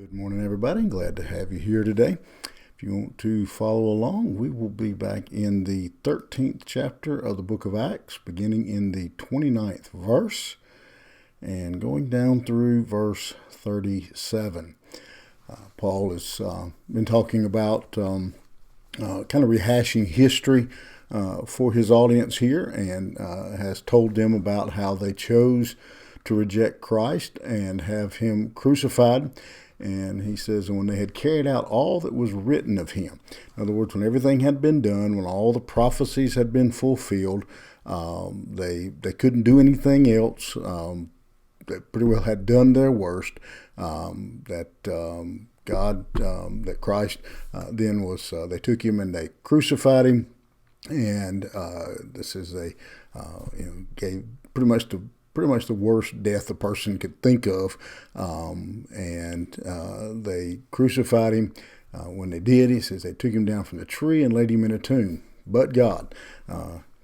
Good morning, everybody. Glad to have you here today. If you want to follow along, we will be back in the 13th chapter of the book of Acts, beginning in the 29th verse and going down through verse 37. Paul has been talking about kind of rehashing history for his audience here, and has told them about how they chose to reject Christ and have him crucified. And he says, when they had carried out all that was written of him, in other words, when everything had been done, when all the prophecies had been fulfilled, they couldn't do anything else. They pretty well had done their worst. That Christ then was, they took him and they crucified him. And this is gave pretty much the worst death a person could think of, and they crucified him. When they did, he says they took him down from the tree and laid him in a tomb. But God,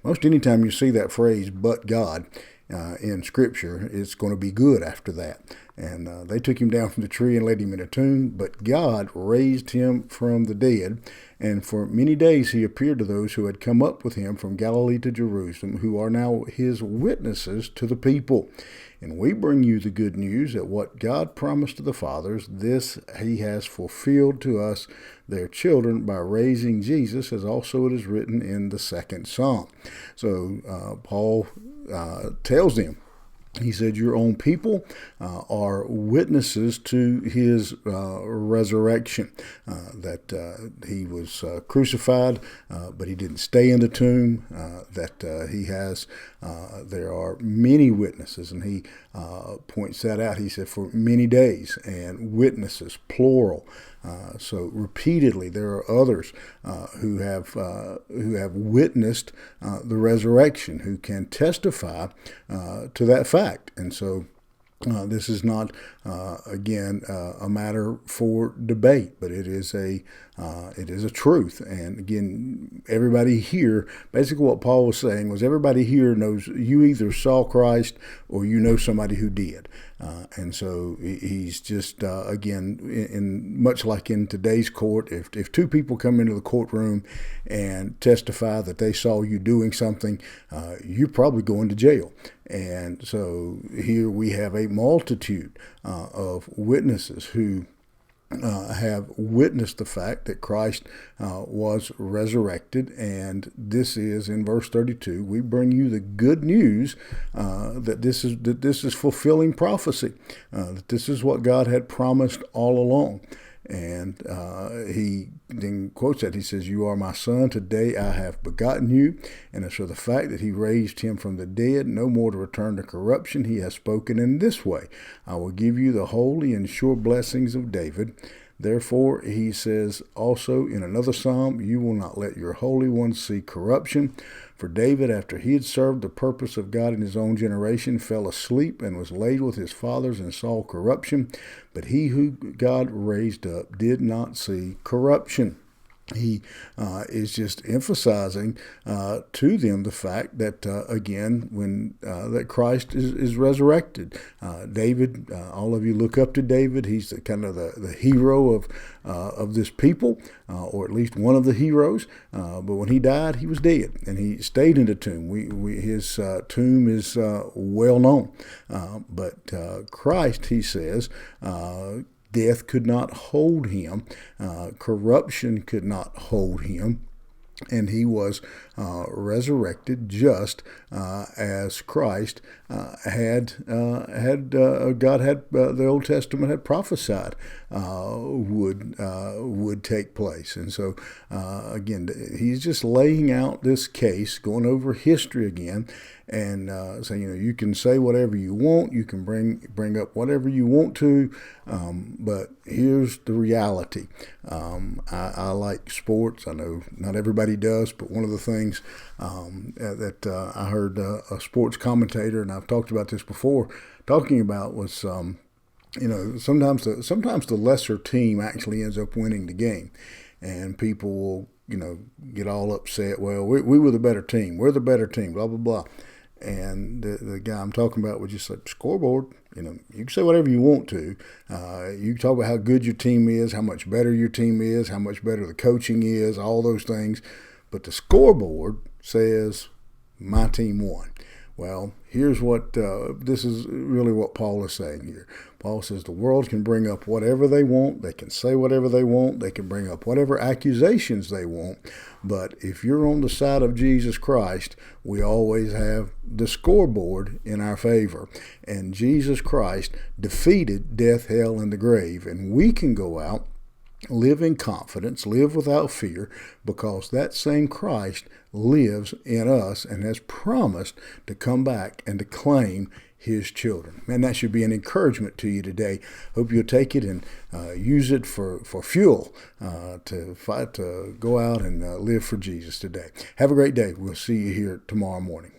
most anytime you see that phrase "but God" in Scripture, it's going to be good after that. And they took him down from the tree and laid him in a tomb, but God raised him from the dead. And for many days he appeared to those who had come up with him from Galilee to Jerusalem, who are now his witnesses to the people. And we bring you the good news that what God promised to the fathers, this he has fulfilled to us, their children, by raising Jesus, as also it is written in the second Psalm. So Paul tells them, he said, your own people are witnesses to his resurrection, that he was crucified, but he didn't stay in the tomb, that he has, there are many witnesses, and he points that out. He said, for many days, and witnesses, plural. So repeatedly, there are others who have witnessed the resurrection, who can testify to that fact. And so this is not, again, a matter for debate, but it is a truth. And again, everybody here, basically what Paul was saying was everybody here knows you either saw Christ or you know somebody who did. And so he's just, again, in much like in today's court, if two people come into the courtroom and testify that they saw you doing something, you're probably going to jail. And so here we have a multitude of witnesses who have witnessed the fact that Christ was resurrected. And this is, in verse 32, we bring you the good news that this is fulfilling prophecy, that this is what God had promised all along. And he then quotes that. He says, you are my son, today I have begotten you. And as for the fact that he raised him from the dead, no more to return to corruption, he has spoken in this way, I will give you the holy and sure blessings of David. Therefore, he says also in another psalm, you will not let your Holy One see corruption. For David, after he had served the purpose of God in his own generation, fell asleep and was laid with his fathers and saw corruption. But he who God raised up did not see corruption. He is just emphasizing to them the fact that, again, when that Christ is resurrected. David, all of you look up to David. He's kind of the hero of this people, or at least one of the heroes. But when he died, he was dead, and he stayed in the tomb. His tomb is well known. But Christ, he says, death could not hold him. Corruption could not hold him. And he was resurrected just as Christ God had the Old Testament had prophesied would take place. And so again, he's just laying out this case, going over history again, and saying, you can say whatever you want, you can bring up whatever you want to, but here's the reality. I like sports. I know not everybody does, but one of the things that I heard a sports commentator, and I've talked about this before, talking about was, sometimes the lesser team actually ends up winning the game, and people will, get all upset. Well, we were the better team. We're the better team. Blah blah blah. and the guy I'm talking about would just say, scoreboard. You can say whatever you want to. You can talk about how good your team is, how much better your team is, how much better the coaching is, all those things. But the scoreboard says, my team won. Well, here's what, this is really what Paul is saying here. Paul says the world can bring up whatever they want. They can say whatever they want. They can bring up whatever accusations they want. But if you're on the side of Jesus Christ, we always have the scoreboard in our favor. And Jesus Christ defeated death, hell, and the grave. And we can go out, live in confidence, live without fear, because that same Christ lives in us and has promised to come back and to claim his children. Man, that should be an encouragement to you today. Hope you'll take it and use it for fuel to fight, to go out and live for Jesus today. Have a great day. We'll see you here tomorrow morning.